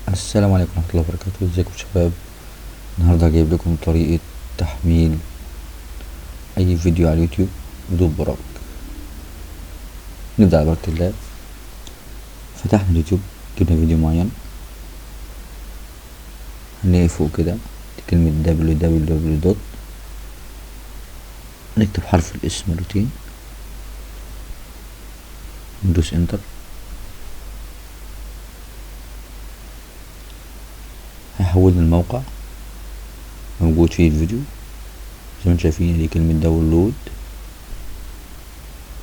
السلام عليكم ورحمة الله وبركاته. ازيكم شباب؟ النهاردة جايب لكم طريقة تحميل اي فيديو على اليوتيوب بدون برامج. نبدأ على بركة الله. فتحنا اليوتيوب، جبنا فيديو معين، هنلاقي فوق كده كلمة www دوت، نكتب حرف الاسم مرتين، ندوس انتر. هيحولنا الموقع موجود فيه الفيديو زي ما انتم شايفين. دي كلمة داونلود،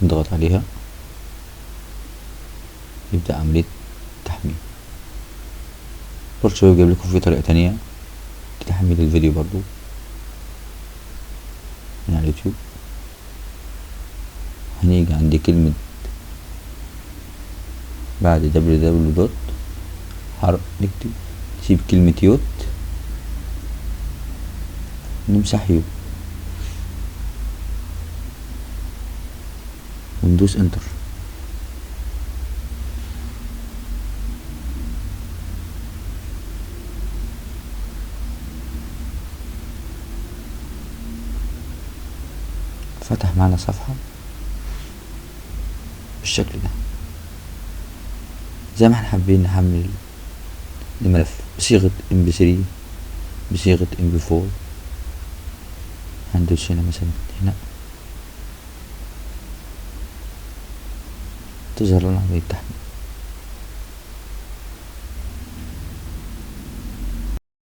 نضغط عليها يبدأ عملية تحميل. برضه شباب جايب لكم في طريقة تانية لتحميل الفيديو برضو من على اليوتيوب. هنيجي عند كلمة بعد www دوت نكتب، نسيب كلمة يوت، نمسح يو وندوس انتر. فتح معنا صفحة بالشكل ده. زي ما احنا حابين نحمل الملف بصيغة MP3، بصيغة MP4. هندوس هنا مثلا، هنا تظهر لنا عملية تحميل.